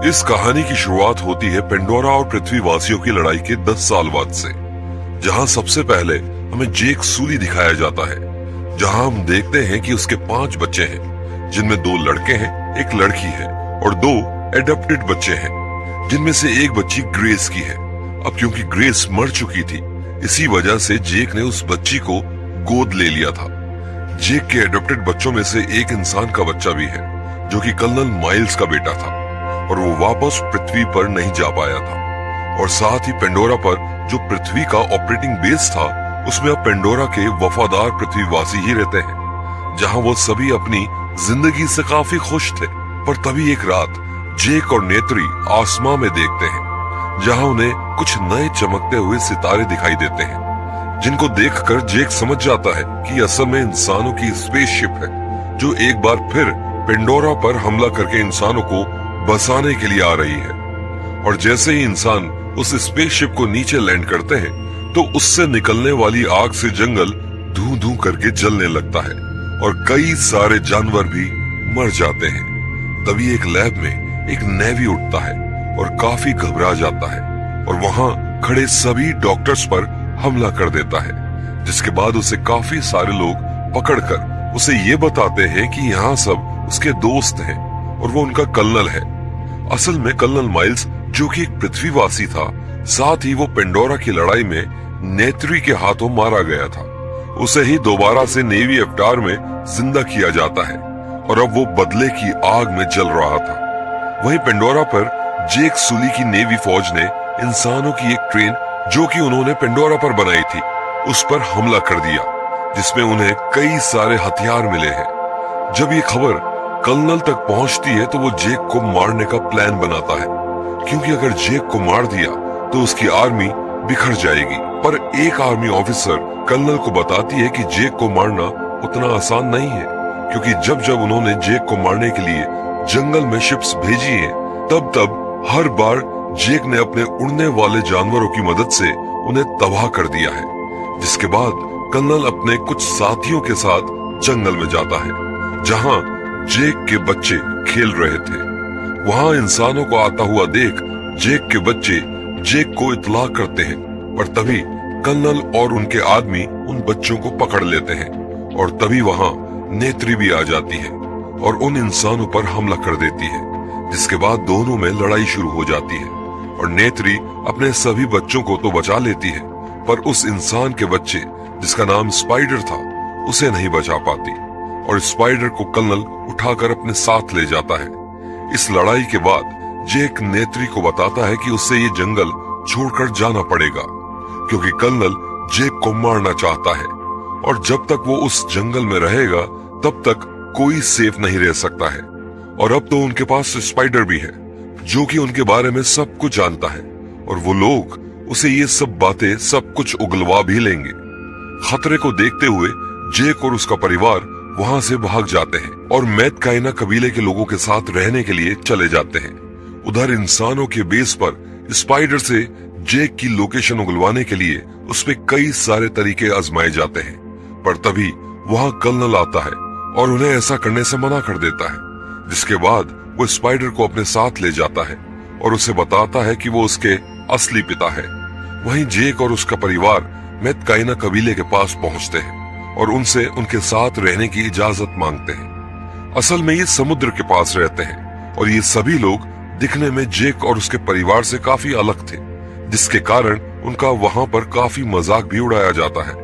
इस कहानी की शुरुआत होती है पेंडोरा और पृथ्वीवासियों की लड़ाई के 10 साल बाद से, जहां सबसे पहले हमें जेक सूली दिखाया जाता है। जहां हम देखते हैं कि उसके 5 बच्चे हैं, जिनमें 2 लड़के हैं, एक लड़की है और 2 एडॉप्टेड बच्चे हैं, जिनमें से एक बच्ची ग्रेस की है। अब क्योंकि ग्रेस मर चुकी थी, इसी वजह से जेक ने उस बच्ची को गोद ले लिया था। जेक के एडॉप्टेड बच्चों में से एक इंसान का बच्चा भी है, जो कि कर्नल माइल्स का बेटा था, और वो वापस पृथ्वी पर नहीं जा पाया था। और साथ ही पेंडोरा पर जो पृथ्वी का ऑपरेटिंग बेस था, उसमें अब पेंडोरा के वफादार पृथ्वीवासी ही रहते हैं, जहां वो सभी अपनी जिंदगी से काफी खुश थे। पर तभी एक रात जेक और नेत्री आसमां में देखते हैं, जहां उन्हें कुछ नए चमकते हुए सितारे दिखाई देते हैं, जिनको देखकर जेक समझ जाता है कि असल में इंसानों की स्पेसशिप है, जो एक बार फिर पेंडोरा पर हमला करके इंसानों को बसाने के लिए आ रही है। और जैसे ही इंसान उस स्पेसशिप को नीचे लैंड करते हैं, तो उससे निकलने वाली आग से जंगल धू धू करके जलने लगता है और कई सारे जानवर भी मर जाते हैं। तभी एक लैब में एक नेवी उठता है और काफी घबरा जाता है और वहां खड़े सभी डॉक्टर्स पर हमला कर देता है, जिसके बाद उसे काफी सारे लोग पकड़कर उसे ये बताते हैं कि यहाँ सब उसके दोस्त हैं और वो उनका कर्नल है। असल में कर्नल माइल्स, जो कि एक पृथ्वीवासी था, साथ ही वो पेंडोरा की लड़ाई में नेत्री के हाथों मारा गया था। उसे ही दोबारा से नेवी अवतार में जिंदा किया जाता है और अब वो बदले की आग में जल रहा था। वहीं पेंडोरा पर जेक सूली की नेवी फौज ने इंसानों की एक ट्रेन, जो कि उन्होंने पेंडोरा पर बनाई थी, उस पर हमला कर दिया, जिसमें उन्हें कई सारे हथियार मिले हैं। जब ये खबर कर्नल तक पहुंचती है, तो वो जेक को मारने का प्लान बनाता है, क्योंकि अगर जेक को मार दिया तो उसकी आर्मी बिखर जाएगी। पर एक आर्मी ऑफिसर कर्नल को बताती है कि जेक को मारना उतना आसान नहीं है, क्योंकि जब जब उन्होंने जेक को मारने के लिए जंगल में शिप्स भेजी हैं, तब तब हर बार जेक ने अपने उड़ने वाले जानवरों की मदद से उन्हें तबाह कर दिया है। जिसके बाद कर्नल अपने कुछ साथियों के साथ जंगल में जाता है, जहां जेक के बच्चे खेल रहे थे। वहां इंसानों को आता हुआ देख जेक के बच्चे जेक को इत्तला करते हैं, पर तभी कर्नल और उनके आदमी उन बच्चों को पकड़ लेते हैं और तभी वहां नेत्री भी आ जाती है और उन इंसानों पर हमला कर देती है, जिसके बाद दोनों में लड़ाई शुरू हो जाती है और नेत्री अपने सभी बच्चों को तो बचा लेती है, पर उस इंसान के बच्चे, जिसका नाम स्पाइडर था, उसे नहीं बचा पाती और स्पाइडर को कर्नल उठाकर अपने साथ ले जाता है। इस लड़ाई के बाद जेक नेत्री को बताता है कि उससे ये जंगल छोड़कर जाना पड़ेगा, क्योंकि कर्नल जेक को मारना चाहता है और जब तक वो उस जंगल में रहेगा, तब तक कोई सेफ नहीं रह सकता है। और अब तो उनके पास स्पाइडर भी है, जो कि उनके बारे में सब कुछ जानता है और वो लोग उसे ये सब बातें सब कुछ उगलवा भी लेंगे। खतरे को देखते हुए जेक और उसका परिवार वहां से भाग जाते हैं और मैथकाइना कबीले के लोगों के साथ रहने के लिए चले जाते हैं। उधर इंसानों के बेस पर स्पाइडर से जेक की लोकेशन उगलवाने के लिए उसपे कई सारे तरीके आजमाए जाते हैं, पर तभी वहां कर्नल आता है और उन्हें ऐसा करने से मना कर देता है, जिसके बाद वो स्पाइडर को अपने साथ ले जाता है और उसे बताता है कि वो उसके असली पिता है। वहीं जेक और उसका परिवार मैथकाइना कबीले के पास पहुंचते हैं और उनसे उनके साथ रहने की इजाजत मांगते हैं। असल में ये समुद्र के पास रहते हैं और ये सभी लोग दिखने में जेक और उसके परिवार से काफी अलग थे, जिसके कारण उनका वहां पर काफी मजाक भी उड़ाया जाता है।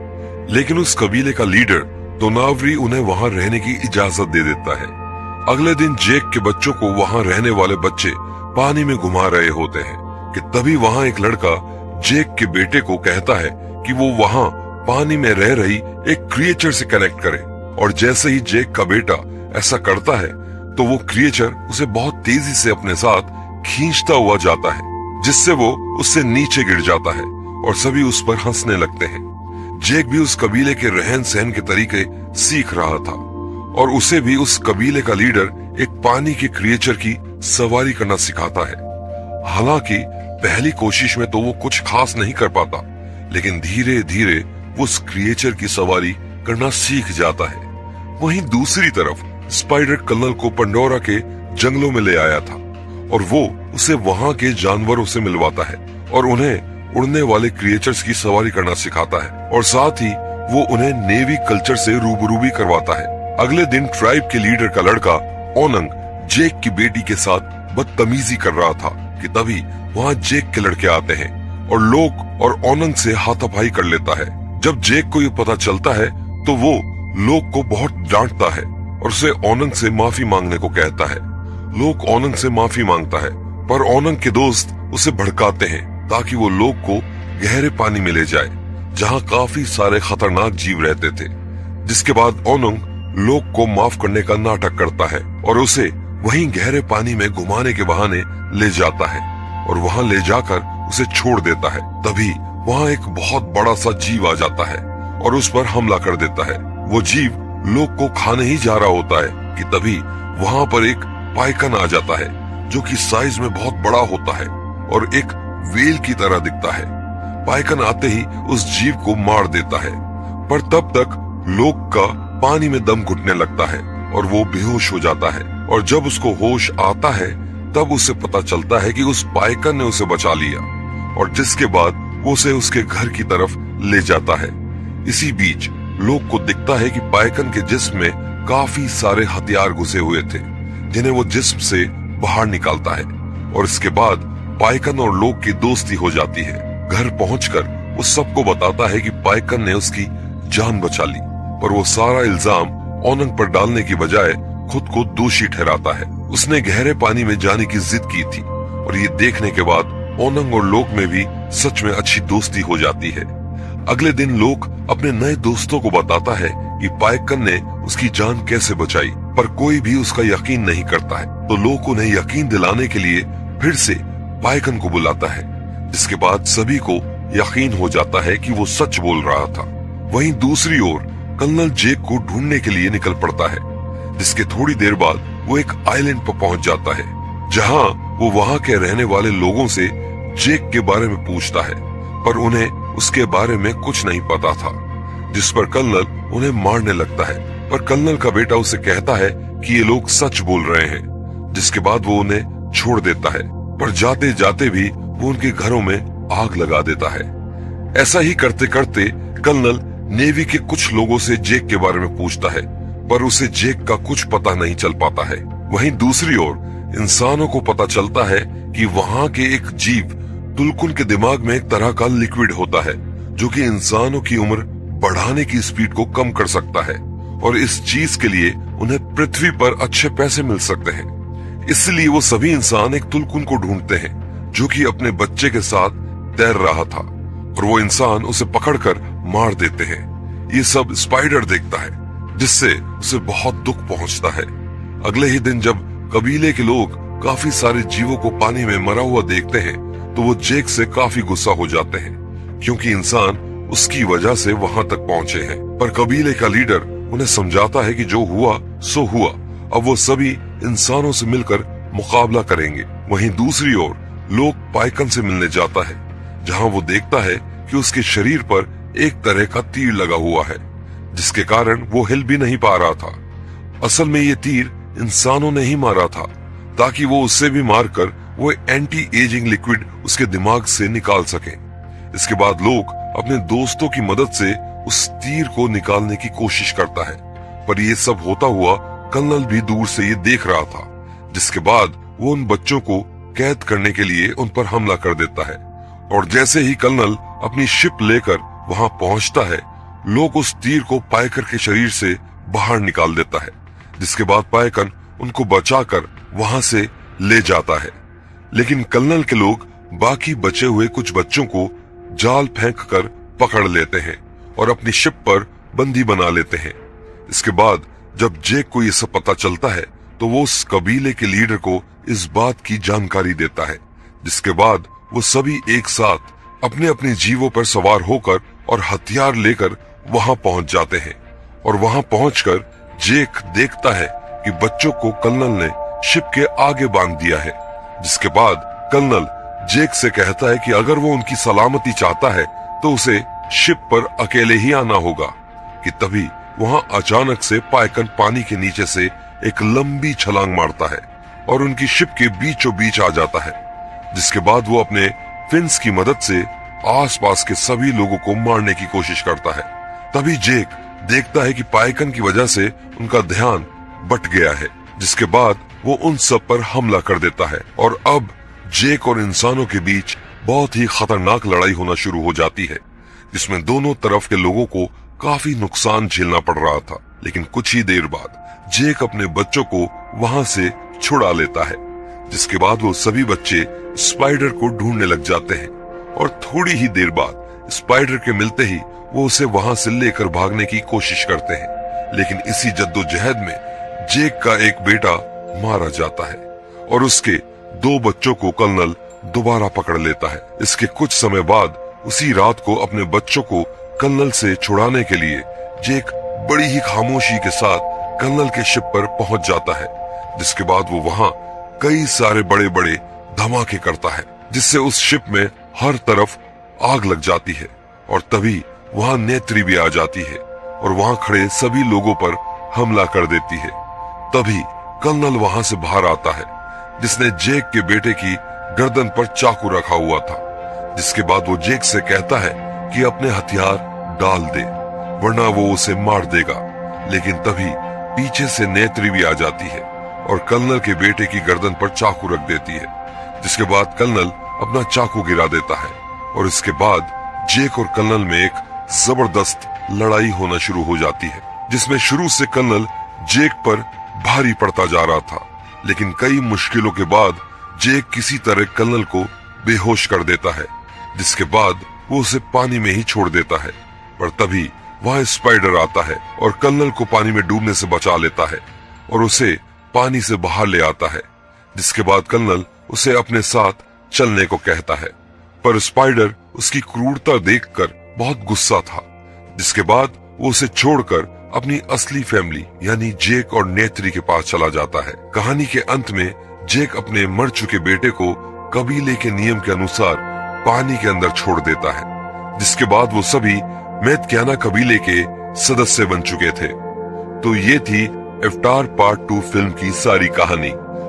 लेकिन उस कबीले का लीडर तोनावरी उन्हें वहां रहने की इजाजत दे देता है। अगले दिन जेक के बच्चों को वहां रहने वाले बच्चे पानी में घुमा रहे होते हैं कि तभी वहां एक लड़का जेक के बेटे को कहता है कि वो वहां पानी में रह रही एक क्रिएचर से कनेक्ट करे, और जैसे ही जेक का बेटा ऐसा करता है, तो वो क्रिएचर उसे बहुत तेजी से अपने साथ खींचता हुआ जाता है, जिससे वो उससे नीचे गिर जाता है और सभी उस पर हंसने लगते हैं। जेक भी उस कबीले के रहन सहन के तरीके सीख रहा था और उसे भी उस कबीले का लीडर एक पानी के क्रिएचर की सवारी करना सिखाता है। हालांकि पहली कोशिश में तो वो कुछ खास नहीं कर पाता, लेकिन धीरे धीरे वो उस क्रिएचर की सवारी करना सीख जाता है। वहीं दूसरी तरफ स्पाइडर कर्नल को पेंडोरा के जंगलों में ले आया था और वो उसे वहाँ के जानवरों से मिलवाता है और उन्हें उड़ने वाले क्रिएचर्स की सवारी करना सिखाता है और साथ ही वो उन्हें नेवी कल्चर से रूबरू भी करवाता है। अगले दिन ट्राइब के लीडर का लड़का ओनंग जेक की बेटी के साथ बदतमीजी कर रहा था कि तभी वहाँ जेक के लड़के आते हैं और लोग और ओनंग से हाथापाई कर लेता है। जब जेक को ये पता चलता है तो वो लोग को बहुत डांटता है और उसे ओनंग से माफी मांगने को कहता है। लोग ओनंग से माफी मांगता है पर ओनंग के दोस्त उसे भड़काते हैं ताकि वो लोग को गहरे पानी में ले जाए जहाँ काफी सारे खतरनाक जीव रहते थे। जिसके बाद ओनंग लोग को माफ करने का नाटक करता है और उसे वहीं गहरे पानी में घुमाने के बहाने ले जाता है और वहां ले जाकर उसे छोड़ देता है। तभी वहां एक बहुत बड़ा सा जीव आ जाता है और उस पर हमला कर देता है। वो जीव लोग को खाने ही जा रहा होता है कि तभी वहां पर एक पाइकन आ जाता है जो कि साइज में बहुत बड़ा होता है और एक वेल की तरह दिखता है। पाइकन आते ही उस जीव को मार देता है पर तब तक लोग का पानी में दम घुटने लगता है और वो बेहोश हो जाता है और जब उसको होश आता है तब उसे पता चलता है कि उस पाइकन ने उसे बचा लिया और जिसके बाद वो उसे उसके घर की तरफ ले जाता है। इसी बीच लोग को दिखता है कि पाइकन के जिस्म में काफी सारे हथियार घुसे हुए थे जिन्हें वो जिस्म से बाहर निकालता है और इसके बाद पाइकन और लोग की दोस्ती हो जाती है। घर पहुंचकर वो सबको बताता है कि पाइकन ने उसकी जान बचा ली पर वो सारा इल्जाम ओनंग पर डालने की बजाय खुद को दोषी ठहराता है। उसने गहरे पानी में जाने की जिद की थी और ये देखने के बाद ओनंग और लोग में भी सच में अच्छी दोस्ती हो जाती है। अगले दिन लोग अपने नए दोस्तों को बताता है कि पाइकन ने उसकी जान कैसे बचाई पर कोई भी उसका यकीन नहीं करता है। तो लोग उन्हें यकीन दिलाने के लिए फिर से पाइकन को बुलाता है जिसके बाद सभी को यकीन हो जाता है कि वो सच बोल रहा था। वहीं दूसरी ओर कर्नल जेक को ढूंढने के लिए निकल पड़ता है जिसके थोड़ी देर बाद वो एक आइलैंड पर पहुंच जाता है जहां वो वहां के रहने वाले लोगों से जेक के बारे में पूछता है पर उन्हें उसके बारे में कुछ नहीं पता था जिस पर कर्नल उन्हें मारने लगता है पर कर्नल का बेटा उसे कहता है कि ये लोग सच बोल रहे हैं जिसके बाद वो उन्हें छोड़ देता है पर जाते जाते भी वो उनके घरों में आग लगा देता है। ऐसा ही करते करते कर्नल नेवी के कुछ लोगों से जेक के बारे में पूछता है पर उसे जेक का कुछ पता नहीं चल पाता है। वहीं दूसरी ओर इंसानों को पता चलता है कि वहां के एक जीव तुलकुन के दिमाग में एक तरह का लिक्विड होता है जो कि इंसानों की उम्र बढ़ाने की स्पीड को कम कर सकता है और इस चीज के लिए उन्हें पृथ्वी पर अच्छे पैसे मिल सकते हैं। इसलिए वो सभी इंसान एक तुलकुन को ढूंढते हैं जो कि अपने बच्चे के साथ तैर रहा था और वो इंसान उसे पकड़कर मार देते हैं। ये सब स्पाइडर देखता है जिससे उसे बहुत दुख पहुंचता है। अगले ही दिन जब कबीले के लोग काफी सारे जीवों को पानी में मरा हुआ देखते हैं तो वो जेक से काफी गुस्सा हो जाते हैं क्योंकि इंसान उसकी वजह से वहां तक पहुंचे हैं। पर कबीले का लीडर उन्हें समझाता है कि जो हुआ सो हुआ, अब वो सभी इंसानों से मिलकर मुकाबला करेंगे। वहीं दूसरी ओर लोग पाइकन से मिलने जाता है जहां वो देखता है कि उसके शरीर पर एक तरह का तीर लगा हुआ है जिसके कारण वो हिल भी नहीं पा रहा था। असल में ये तीर इंसानों ने ही मारा था ताकि वो उससे भी मारकर वो एंटी एजिंग लिक्विड उसके दिमाग से निकाल सके। इसके बाद लोग अपने दोस्तों की मदद से उस तीर को निकालने की कोशिश करता है पर ये सब होता हुआ कर्नल भी दूर से ये देख रहा था जिसके बाद वो उन बच्चों को कैद करने के लिए उन पर हमला कर देता है और जैसे ही कर्नल अपनी शिप लेकर वहां पहुंचता है लोग उस तीर को पाइकन के शरीर से बाहर निकाल देता है जिसके बाद पाइकन उनको बचाकर वहां से ले जाता है। लेकिन कर्नल के लोग बाकी बचे हुए कुछ बच्चों को जाल फेंक कर पकड़ लेते हैं और अपनी शिप पर बंदी बना लेते हैं। इसके बाद जब जेक को ये सब पता चलता है तो वो उस कबीले के लीडर को इस बात की जानकारी देता है जिसके बाद वो सभी एक साथ अपने अपने जीवों पर सवार होकर और हथियार लेकर वहां पहुंच जाते हैं और वहां पहुंचकर जेक देखता है कि बच्चों को कर्नल ने शिप के आगे बांध दिया है। जिसके बाद कर्नल जेक से कहता है कि अगर वो उनकी सलामती चाहता है तो उसे शिप पर अकेले ही आना होगा कि तभी वहां अचानक से पाइकन पानी के नीचे से एक लंबी छलांग मारता है और उनकी शिप के बीचों बीच आ जाता है, जिसके बाद वो अपने फिन्स की मदद से आसपास के सभी लोगों को मारने की कोशिश करता है। तभी जेक देखता है कि पाइकन की वजह से उनका ध्यान बट गया है, जिसके बाद वो उन सब पर हमला कर देता है और अब जेक और इंसानों के बीच बहुत ही खतरनाक लड़ाई होना शुरू हो जाती है, जिसमें दोनों तरफ के लोगों को काफी नुकसान झेलना पड़ रहा था। लेकिन कुछ ही देर बाद जेक अपने बच्चों को वहां से छुड़ा लेता है, जिसके बाद वो सभी बच्चे स्पाइडर को ढूंढने लग जाते हैं और थोड़ी ही देर बाद स्पाइडर के मिलते ही वो उसे वहां से लेकर भागने की कोशिश करते हैं। लेकिन इसी जद्दोजहद में जेक का एक बेटा मारा जाता है और उसके 2 बच्चों को कर्नल दोबारा पकड़ लेता है। इसके कुछ समय बाद उसी रात को अपने बच्चों को कर्नल से छुड़ाने के लिए जेक बड़ी ही खामोशी के साथ कर्नल के शिप पर पहुंच जाता है, जिसके बाद वो वहां कई सारे बड़े बड़े धमाके करता है, जिससे उस शिप में हर तरफ आग लग जाती है। और तभी वहां नेत्री भी आ जाती है और वहां खड़े सभी लोगों पर हमला कर देती है। तभी कर्नल वहां से बाहर आता है, जिसने जेक के बेटे की गर्दन पर चाकू रखा हुआ था, जिसके बाद वो जेक से कहता है कि अपने हथियार डाल दे वरना वो उसे मार देगा। लेकिन तभी पीछे से नेत्री भी आ जाती है और कर्नल के बेटे की गर्दन पर चाकू रख देती है, जिसके बाद कर्नल अपना चाकू गिरा देता है और इसके बाद जेक और कर्नल में एक जबरदस्त लड़ाई होना शुरू हो जाती है, जिसमें शुरू से कर्नल जेक पर भारी पड़ता जा रहा था। लेकिन कई मुश्किलों के बाद जेक किसी तरह कर्नल को बेहोश कर देता है, जिसके बाद वो उसे पानी में ही छोड़ देता है। पर तभी वहां स्पाइडर आता है और कर्नल को पानी में डूबने से बचा लेता है और उसे पानी से बाहर ले आता है, जिसके बाद कर्नल उसे अपने साथ चलने को कहता है। पर स्पाइडर उसकी क्रूरता देखकर बहुत गुस्सा था, जिसके बाद वो उसे छोड़कर अपनी असली फैमिली यानी जेक और नेत्री के पास चला जाता है। कहानी के अंत में जेक अपने मर चुके बेटे को कबीले के नियम के अनुसार पानी के अंदर छोड़ देता है, जिसके बाद वो सभी मैथक्याना कबीले के सदस्य बन चुके थे। तो ये थी अवतार पार्ट 2 फिल्म की सारी कहानी।